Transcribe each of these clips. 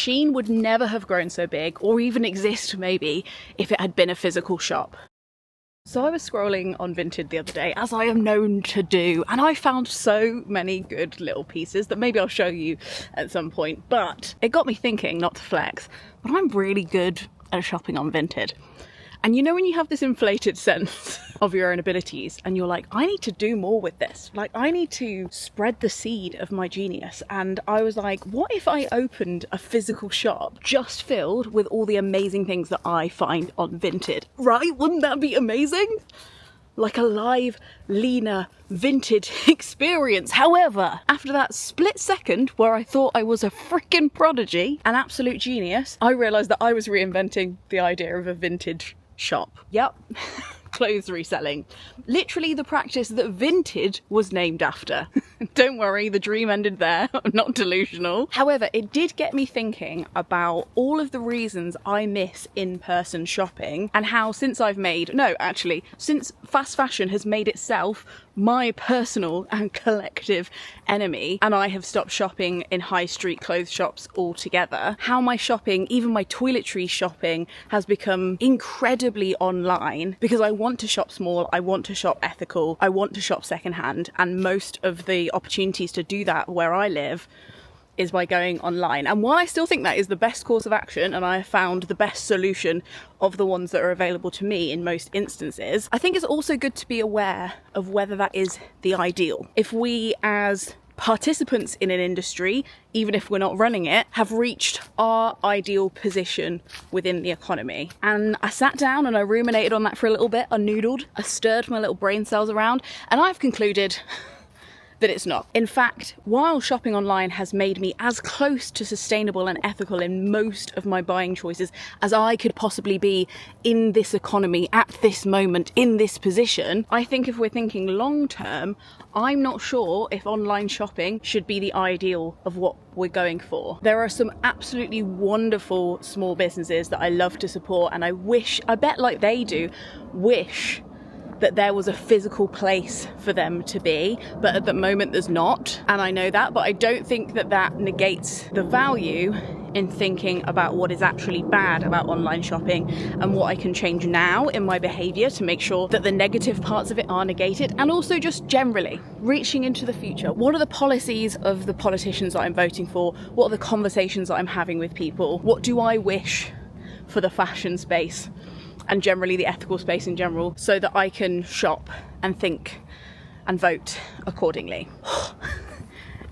Shein would never have grown so big, or even exist maybe, if it had been a physical shop. So I was scrolling on Vinted the other day, as I am known to do, and I found so many good little pieces that maybe I'll show you at some point. But it got me thinking, not to flex, but I'm really good at shopping on Vinted. And you know when you have this inflated sense of your own abilities and you're like, I need to do more with this. Like, I need to spread the seed of my genius. And I was like, what if I opened a physical shop just filled with all the amazing things that I find on Vinted? Right? Wouldn't that be amazing? Like a live, leaner, Vinted experience. However, after that split second where I thought I was a freaking prodigy, an absolute genius, I realised that I was reinventing the idea of a vintage shop. Yep. Clothes reselling. Literally the practice that Vinted was named after. Don't worry, the dream ended there. I'm not delusional. However, it did get me thinking about all of the reasons I miss in-person shopping, and how since fast fashion has made itself my personal and collective enemy, and I have stopped shopping in high street clothes shops altogether, how my shopping, even my toiletry shopping, has become incredibly online because I want to shop small, I want to shop ethical, I want to shop secondhand, and most of the opportunities to do that where I live is by going online. And while I still think that is the best course of action, and I have found the best solution of the ones that are available to me in most instances, I think it's also good to be aware of whether that is the ideal. If we as participants in an industry, even if we're not running it, have reached our ideal position within the economy. And I sat down and I ruminated on that for a little bit, I noodled, I stirred my little brain cells around, and I've concluded that it's not. In fact, while shopping online has made me as close to sustainable and ethical in most of my buying choices as I could possibly be in this economy at this moment, in this position, I think if we're thinking long term, I'm not sure if online shopping should be the ideal of what we're going for. There are some absolutely wonderful small businesses that I love to support, and I bet like they do, wish that there was a physical place for them to be, but at the moment there's not, and I know that, but I don't think that that negates the value in thinking about what is actually bad about online shopping and what I can change now in my behaviour to make sure that the negative parts of it are negated, and also just generally reaching into the future. What are the policies of the politicians that I'm voting for? What are the conversations that I'm having with people? What do I wish for the fashion space and generally the ethical space in general, so that I can shop and think and vote accordingly?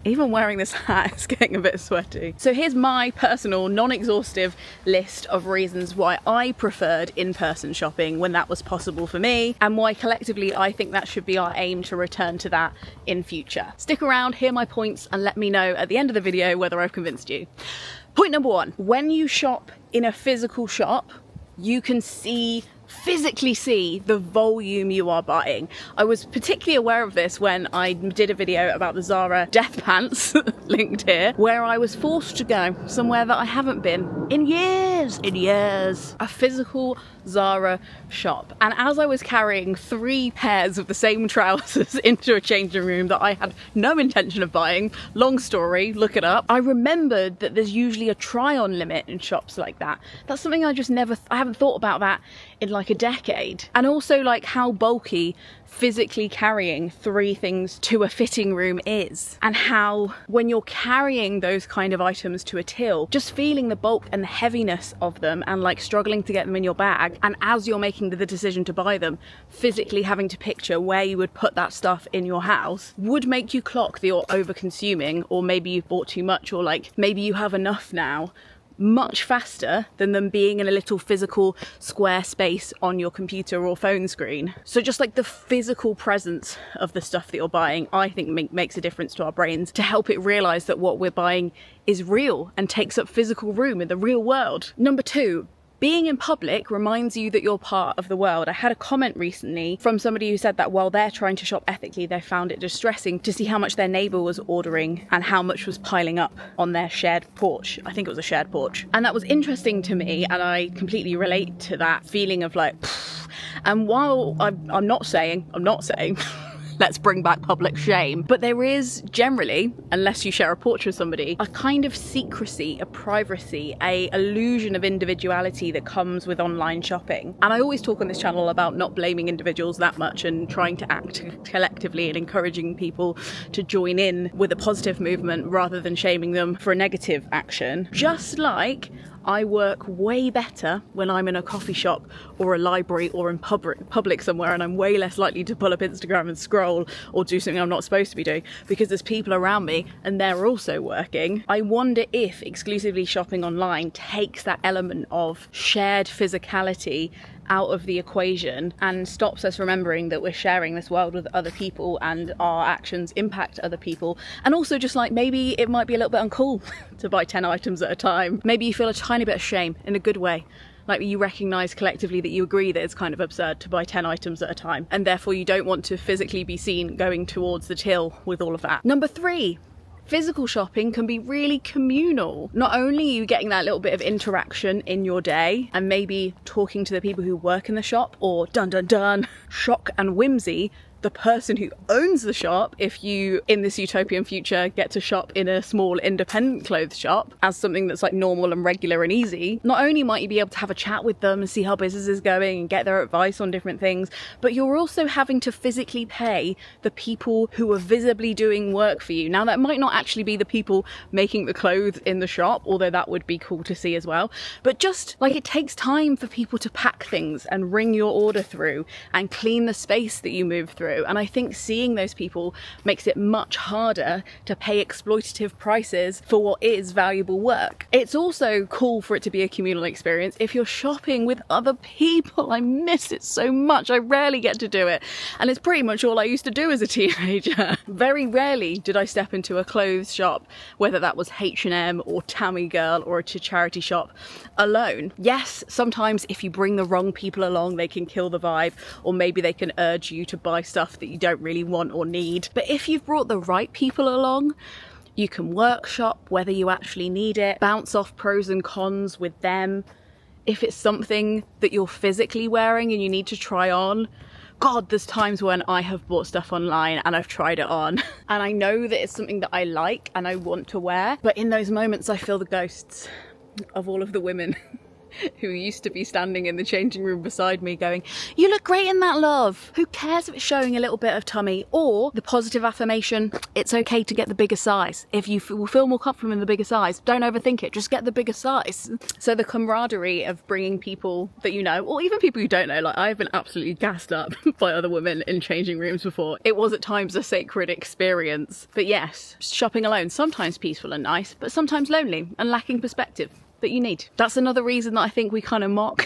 Even wearing this hat is getting a bit sweaty. So here's my personal, non-exhaustive list of reasons why I preferred in-person shopping when that was possible for me, and why collectively I think that should be our aim to return to that in future. Stick around, hear my points, and let me know at the end of the video whether I've convinced you. Point number one, when you shop in a physical shop, you can physically see the volume you are buying. I was particularly aware of this when I did a video about the Zara death pants, linked here, where I was forced to go somewhere that I haven't been in years, a physical Zara shop. And as I was carrying 3 pairs of the same trousers into a changing room that I had no intention of buying, long story, look it up, I remembered that there's usually a try-on limit in shops like that. That's something I just I haven't thought about that in like a decade. And also like how bulky physically carrying 3 things to a fitting room is, and how when you're carrying those kind of items to a till, just feeling the bulk and the heaviness of them and like struggling to get them in your bag, and as you're making the decision to buy them, physically having to picture where you would put that stuff in your house, would make you clock that you're over consuming, or maybe you've bought too much, or like maybe you have enough now, much faster than them being in a little physical square space on your computer or phone screen. So just like the physical presence of the stuff that you're buying, I think makes a difference to our brains, to help it realise that what we're buying is real and takes up physical room in the real world. Number 2, being in public reminds you that you're part of the world. I had a comment recently from somebody who said that while they're trying to shop ethically, they found it distressing to see how much their neighbour was ordering and how much was piling up on their shared porch. I think it was a shared porch. And that was interesting to me, and I completely relate to that feeling of like, pfft. And while I'm not saying let's bring back public shame. But there is generally, unless you share a portrait with somebody, a kind of secrecy, a privacy, a illusion of individuality that comes with online shopping. And I always talk on this channel about not blaming individuals that much and trying to act collectively and encouraging people to join in with a positive movement rather than shaming them for a negative action. Just like I work way better when I'm in a coffee shop or a library or in public somewhere, and I'm way less likely to pull up Instagram and scroll or do something I'm not supposed to be doing because there's people around me and they're also working. I wonder if exclusively shopping online takes that element of shared physicality out of the equation and stops us remembering that we're sharing this world with other people and our actions impact other people. And also just like maybe it might be a little bit uncool to buy 10 items at a time. Maybe you feel a tiny bit of shame in a good way. Like you recognise collectively that you agree that it's kind of absurd to buy 10 items at a time, and therefore you don't want to physically be seen going towards the till with all of that. Number 3. Physical shopping can be really communal. Not only are you getting that little bit of interaction in your day and maybe talking to the people who work in the shop, or dun dun dun, shock and whimsy, the person who owns the shop, if you in this utopian future get to shop in a small independent clothes shop as something that's like normal and regular and easy, not only might you be able to have a chat with them and see how business is going and get their advice on different things, but you're also having to physically pay the people who are visibly doing work for you. Now that might not actually be the people making the clothes in the shop, although that would be cool to see as well, but just like it takes time for people to pack things and ring your order through and clean the space that you move through. And I think seeing those people makes it much harder to pay exploitative prices for what is valuable work. It's also cool for it to be a communal experience if you're shopping with other people. I miss it so much. I rarely get to do it. And it's pretty much all I used to do as a teenager. Very rarely did I step into a clothes shop, whether that was H&M or Tammy Girl or a charity shop, alone. Yes, sometimes if you bring the wrong people along, they can kill the vibe, or maybe they can urge you to buy stuff that you don't really want or need. But if you've brought the right people along, you can workshop whether you actually need it, bounce off pros and cons with them. If it's something that you're physically wearing and you need to try on, God, there's times when I have bought stuff online and I've tried it on and I know that it's something that I like and I want to wear, but in those moments I feel the ghosts of all of the women who used to be standing in the changing room beside me going, "You look great in that, love." Who cares if it's showing a little bit of tummy? Or the positive affirmation, it's okay to get the bigger size. If you will feel more comfortable in the bigger size, don't overthink it, just get the bigger size. So the camaraderie of bringing people that you know, or even people you don't know, like I've been absolutely gassed up by other women in changing rooms before. It was at times a sacred experience. But yes, shopping alone, sometimes peaceful and nice, but sometimes lonely and lacking perspective that you need. That's another reason that I think we kind of mock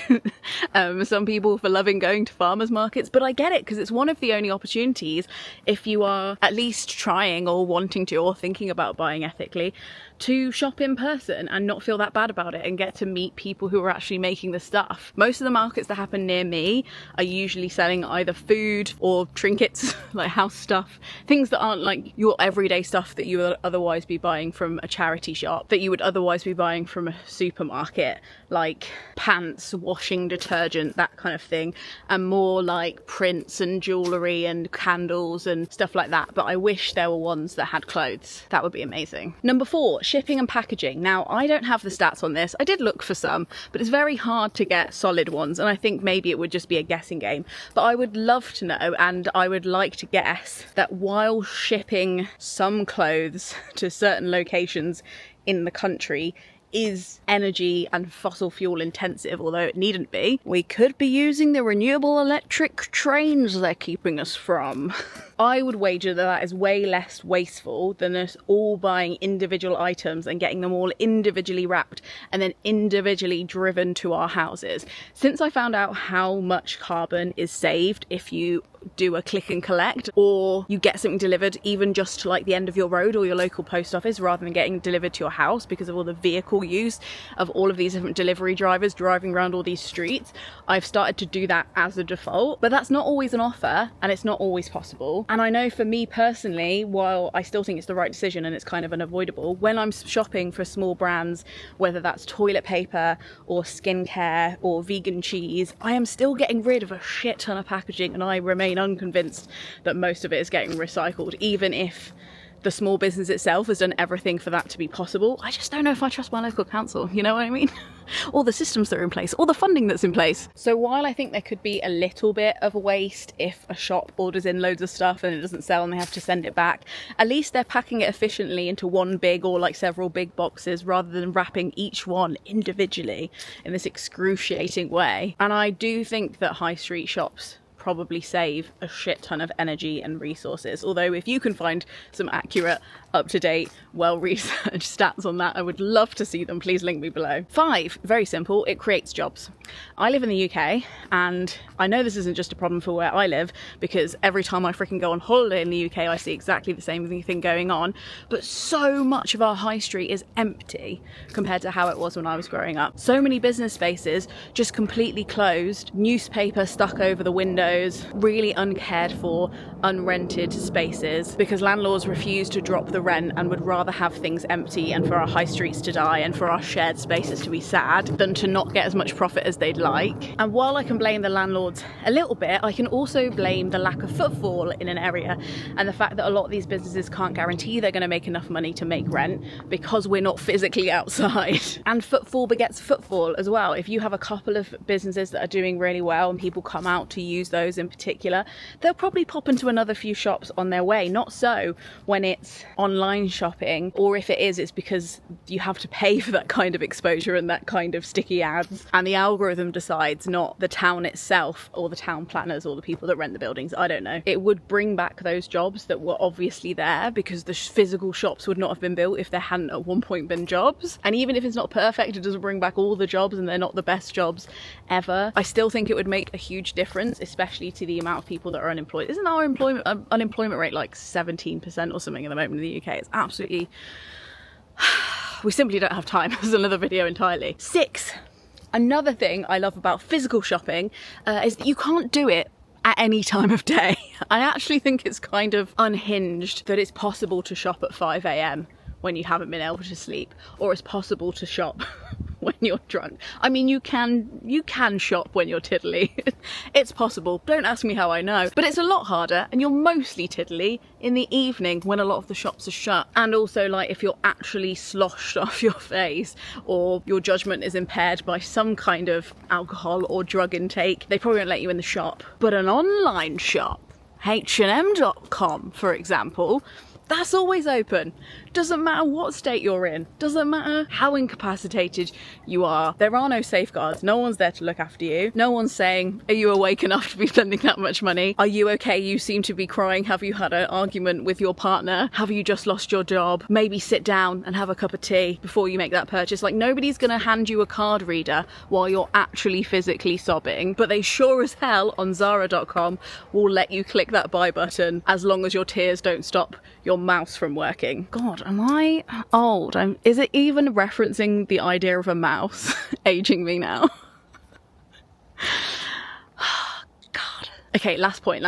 some people for loving going to farmers markets, but I get it because it's one of the only opportunities, if you are at least trying or wanting to or thinking about buying ethically, to shop in person and not feel that bad about it and get to meet people who are actually making the stuff. Most of the markets that happen near me are usually selling either food or trinkets, like house stuff, things that aren't like your everyday stuff that you would otherwise be buying from a charity shop, that you would otherwise be buying from a supermarket, like pants, washing detergent, that kind of thing, and more like prints and jewellery and candles and stuff like that. But I wish there were ones that had clothes. That would be amazing. Number 4, shipping and packaging. Now, I don't have the stats on this. I did look for some, but it's very hard to get solid ones, and I think maybe it would just be a guessing game. But I would love to know, and I would like to guess, that while shipping some clothes to certain locations in the country is energy and fossil fuel intensive, although it needn't be, we could be using the renewable electric trains they're keeping us from. I would wager that that is way less wasteful than us all buying individual items and getting them all individually wrapped and then individually driven to our houses. Since I found out how much carbon is saved if you do a click and collect, or you get something delivered even just to like the end of your road or your local post office rather than getting delivered to your house because of all the vehicle use of all of these different delivery drivers driving around all these streets, I've started to do that as a default. But that's not always an offer and it's not always possible. And I know for me personally, while I still think it's the right decision and it's kind of unavoidable, when I'm shopping for small brands, whether that's toilet paper or skincare or vegan cheese, I am still getting rid of a shit ton of packaging and I remain remain unconvinced that most of it is getting recycled, even if the small business itself has done everything for that to be possible. I just don't know if I trust my local council, you know what I mean? All the systems that are in place, all the funding that's in place. So while I think there could be a little bit of waste if a shop orders in loads of stuff and it doesn't sell and they have to send it back, at least they're packing it efficiently into one big or like several big boxes rather than wrapping each one individually in this excruciating way. And I do think that high street shops probably save a shit ton of energy and resources. Although if you can find some accurate, up-to-date, well-researched stats on that, I would love to see them. Please link me below. 5, very simple, it creates jobs. I live in the UK, and I know this isn't just a problem for where I live, because every time I freaking go on holiday in the UK, I see exactly the same thing going on. But so much of our high street is empty compared to how it was when I was growing up. So many business spaces just completely closed, newspaper stuck over the windows, really uncared for, unrented spaces, because landlords refuse to drop the rent and would rather have things empty and for our high streets to die and for our shared spaces to be sad than to not get as much profit as they'd like. And while I can blame the landlords a little bit, I can also blame the lack of footfall in an area and the fact that a lot of these businesses can't guarantee they're going to make enough money to make rent because we're not physically outside. And footfall begets footfall as well. If you have a couple of businesses that are doing really well and people come out to use those in particular, they'll probably pop into another few shops on their way. Not so when it's online shopping, or if it is, it's because you have to pay for that kind of exposure and that kind of sticky ads, and the algorithm decides, not the town itself or the town planners or the people that rent the buildings. I don't know. It would bring back those jobs that were obviously there because the physical shops would not have been built if there hadn't at one point been jobs. And even if it's not perfect, it doesn't bring back all the jobs and they're not the best jobs ever, I still think it would make a huge difference, especially to the amount of people that are unemployed. Isn't our unemployment rate like 17% or something at the moment in the UK? It's absolutely... we simply don't have time. There's another video entirely. 6, another thing I love about physical shopping is that you can't do it at any time of day. I actually think it's kind of unhinged that it's possible to shop at 5 AM when you haven't been able to sleep, or it's possible to shop when you're drunk. I mean, you can shop when you're tiddly. It's possible. Don't ask me how I know. But it's a lot harder, and you're mostly tiddly in the evening when a lot of the shops are shut. And also, like, if you're actually sloshed off your face or your judgment is impaired by some kind of alcohol or drug intake, they probably won't let you in the shop. But an online shop, H&M.com, for example, that's always open. Doesn't matter what state you're in. Doesn't matter how incapacitated you are. There are no safeguards. No one's there to look after you. No one's saying, are you awake enough to be spending that much money? Are you okay? You seem to be crying. Have you had an argument with your partner? Have you just lost your job? Maybe sit down and have a cup of tea before you make that purchase. Like, nobody's gonna hand you a card reader while you're actually physically sobbing, but they sure as hell on Zara.com will let you click that buy button as long as your tears don't stop your mouse from working. God, am I old? Is it even referencing the idea of a mouse aging me now? God. Okay, last point.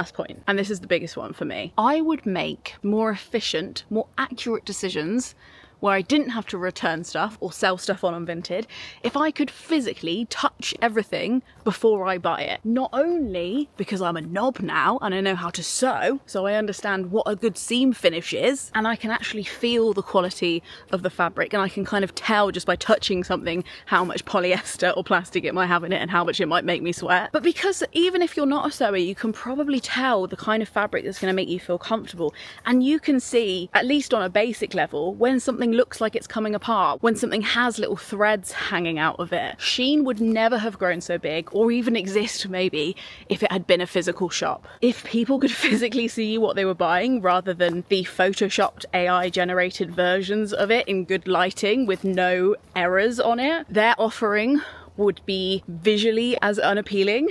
And this is the biggest one for me. I would make more efficient, more accurate decisions where I didn't have to return stuff or sell stuff on Vinted if I could physically touch everything before I buy it. Not only because I'm a knob now and I know how to sew, so I understand what a good seam finish is, and I can actually feel the quality of the fabric, and I can kind of tell just by touching something how much polyester or plastic it might have in it and how much it might make me sweat. But because even if you're not a sewer, you can probably tell the kind of fabric that's going to make you feel comfortable, and you can see, at least on a basic level, when something looks like it's coming apart, when something has little threads hanging out of it. Shein would never have grown so big, or even exist maybe, if it had been a physical shop. If people could physically see what they were buying rather than the photoshopped AI generated versions of it in good lighting with no errors on it, their offering would be visually as unappealing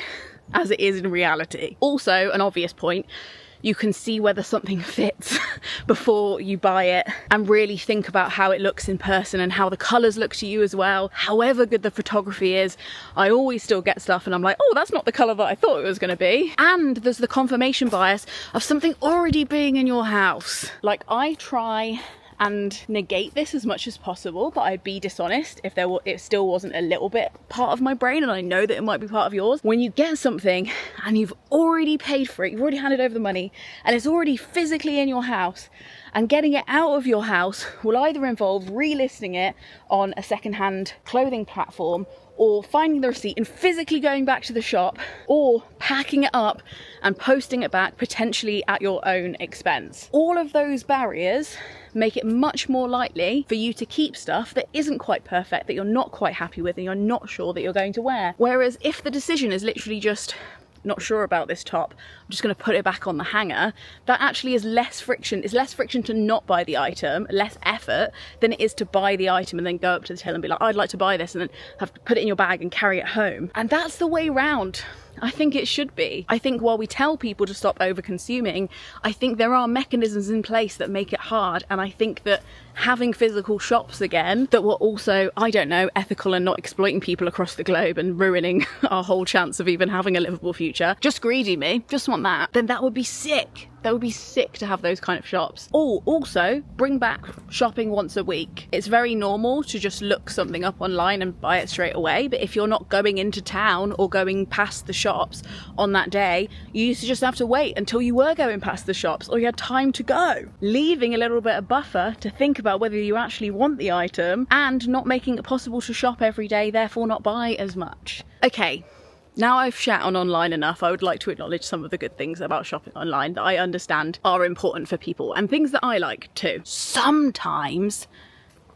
as it is in reality. Also, an obvious point, you can see whether something fits before you buy it and really think about how it looks in person and how the colours look to you as well. However good the photography is, I always still get stuff and I'm like, oh, that's not the colour that I thought it was going to be. And there's the confirmation bias of something already being in your house. Like, I try and negate this as much as possible, but I'd be dishonest if it still wasn't a little bit part of my brain, and I know that it might be part of yours. When you get something and you've already paid for it, you've already handed over the money, and it's already physically in your house, and getting it out of your house will either involve relisting it on a secondhand clothing platform, or finding the receipt and physically going back to the shop, or packing it up and posting it back, potentially at your own expense. All of those barriers make it much more likely for you to keep stuff that isn't quite perfect, that you're not quite happy with, and you're not sure that you're going to wear. Whereas if the decision is literally just, not sure about this top, I'm just going to put it back on the hanger, that actually is less friction. It's less friction to not buy the item, less effort than it is to buy the item and then go up to the till and be like, I'd like to buy this, and then have to put it in your bag and carry it home. And that's the way round I think it should be. I think while we tell people to stop over consuming, I think there are mechanisms in place that make it hard, and I think that having physical shops again that were also, I don't know, ethical and not exploiting people across the globe and ruining our whole chance of even having a livable future, just greedy me, just want that, then that would be sick. That would be sick to have those kind of shops. Or also bring back shopping once a week. It's very normal to just look something up online and buy it straight away, but if you're not going into town or going past the shops on that day, you used to just have to wait until you were going past the shops or you had time to go, leaving a little bit of buffer to think about whether you actually want the item, and not making it possible to shop every day, therefore not buy as much. Okay. Now I've shat on online enough, I would like to acknowledge some of the good things about shopping online that I understand are important for people, and things that I like too. Sometimes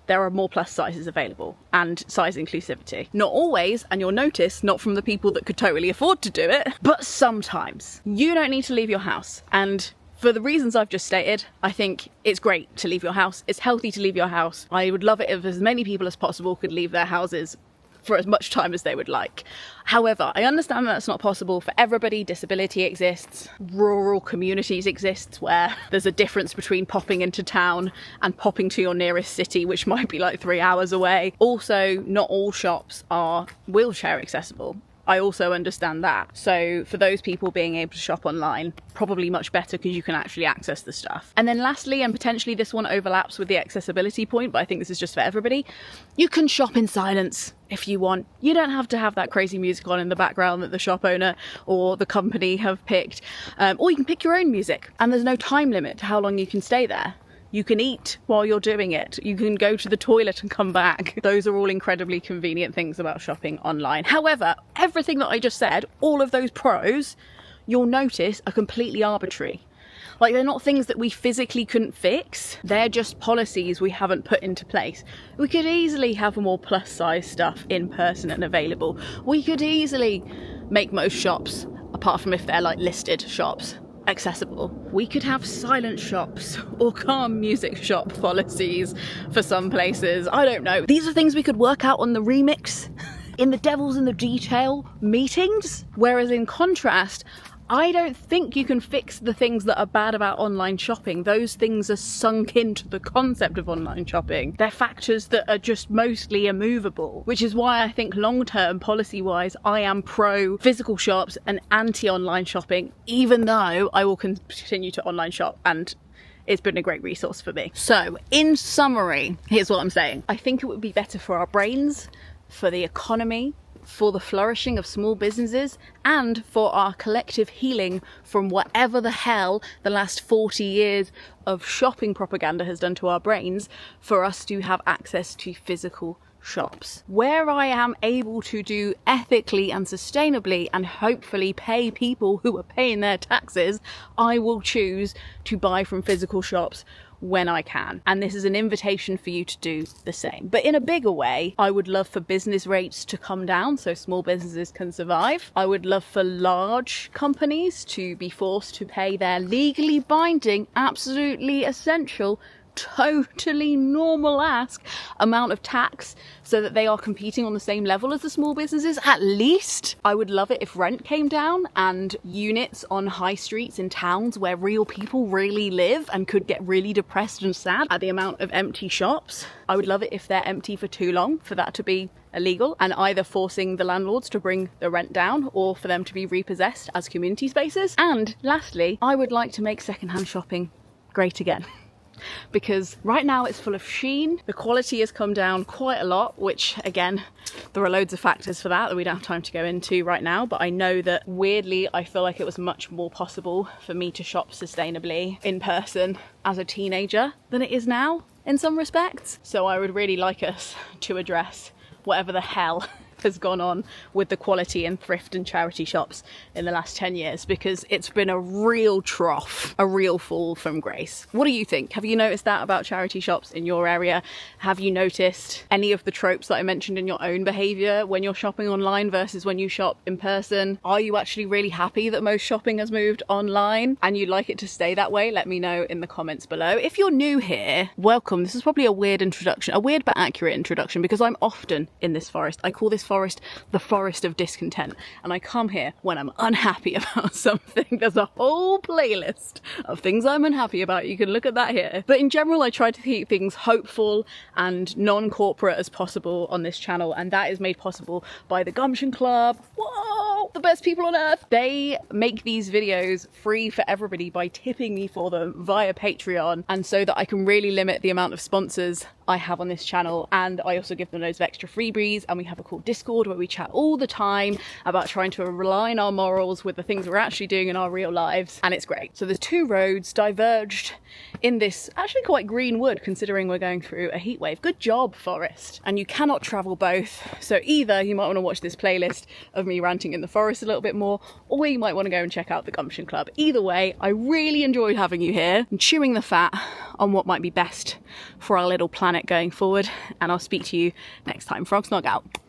there are more plus sizes available and size inclusivity. Not always, and you'll notice not from the people that could totally afford to do it, but sometimes. You don't need to leave your house, and for the reasons I've just stated, I think it's great to leave your house. It's healthy to leave your house. I would love it if as many people as possible could leave their houses for as much time as they would like. However, I understand that's not possible for everybody. Disability exists, rural communities exist where there's a difference between popping into town and popping to your nearest city, which might be like 3 hours away. Also, not all shops are wheelchair accessible. I also understand that. So for those people, being able to shop online, probably much better because you can actually access the stuff. And then lastly, and potentially this one overlaps with the accessibility point, but I think this is just for everybody, you can shop in silence if you want. You don't have to have that crazy music on in the background that the shop owner or the company have picked, or you can pick your own music, and there's no time limit to how long you can stay there. You can eat while you're doing it. You can go to the toilet and come back. Those are all incredibly convenient things about shopping online. However, everything that I just said, all of those pros, you'll notice are completely arbitrary. Like, they're not things that we physically couldn't fix. They're just policies we haven't put into place. We could easily have more plus size stuff in person and available. We could easily make most shops, apart from if they're like listed shops, accessible. We could have silent shops or calm music shop policies for some places. I don't know. These are things we could work out on the remix in the devil's in the detail meetings. Whereas in contrast, I don't think you can fix the things that are bad about online shopping. Those things are sunk into the concept of online shopping. They're factors that are just mostly immovable, which is why I think long-term policy-wise, I am pro physical shops and anti-online shopping, even though I will continue to online shop, and it's been a great resource for me. So in summary, here's what I'm saying. I think it would be better for our brains, for the economy, for the flourishing of small businesses, and for our collective healing from whatever the hell the last 40 years of shopping propaganda has done to our brains, for us to have access to physical shops. Where I am able to do ethically and sustainably and hopefully pay people who are paying their taxes, I will choose to buy from physical shops when I can. And this is an invitation for you to do the same. But in a bigger way, I would love for business rates to come down so small businesses can survive. I would love for large companies to be forced to pay their legally binding, absolutely essential, totally normal ask amount of tax so that they are competing on the same level as the small businesses, at least. I would love it if rent came down and units on high streets in towns where real people really live and could get really depressed and sad at the amount of empty shops. I would love it if they're empty for too long for that to be illegal, and either forcing the landlords to bring the rent down or for them to be repossessed as community spaces. And lastly, I would like to make secondhand shopping great again. because right now it's full of sheen. The quality has come down quite a lot, which again, there are loads of factors for that we don't have time to go into right now, but I know that weirdly I feel like it was much more possible for me to shop sustainably in person as a teenager than it is now in some respects. So I would really like us to address whatever the hell has gone on with the quality in thrift and charity shops in the last 10 years, because it's been a real trough, a real fall from grace. What do you think? Have you noticed that about charity shops in your area? Have you noticed any of the tropes that I mentioned in your own behaviour when you're shopping online versus when you shop in person? Are you actually really happy that most shopping has moved online and you'd like it to stay that way? Let me know in the comments below. If you're new here, welcome. This is probably a weird introduction, a weird but accurate introduction, because I'm often in this forest. I call this forest the forest of discontent, and I come here when I'm unhappy about something. There's a whole playlist of things I'm unhappy about. You can look at that here. But in general, I try to keep things hopeful and non-corporate as possible on this channel, and that is made possible by the Gumption Club. Whoa, the best people on earth. They make these videos free for everybody by tipping me for them via Patreon, and so that I can really limit the amount of sponsors I have on this channel. And I also give them loads of extra freebies, and we have a cool Discord where we chat all the time about trying to align our morals with the things we're actually doing in our real lives, and it's great. So there's two roads diverged in this actually quite green wood, considering we're going through a heat wave. Good job, forest. And you cannot travel both, so either you might want to watch this playlist of me ranting in the forest a little bit more, or you might want to go and check out the Gumption Club. Either way, I really enjoyed having you here and chewing the fat on what might be best for our little planet going forward, and I'll speak to you next time. Frog Snog out.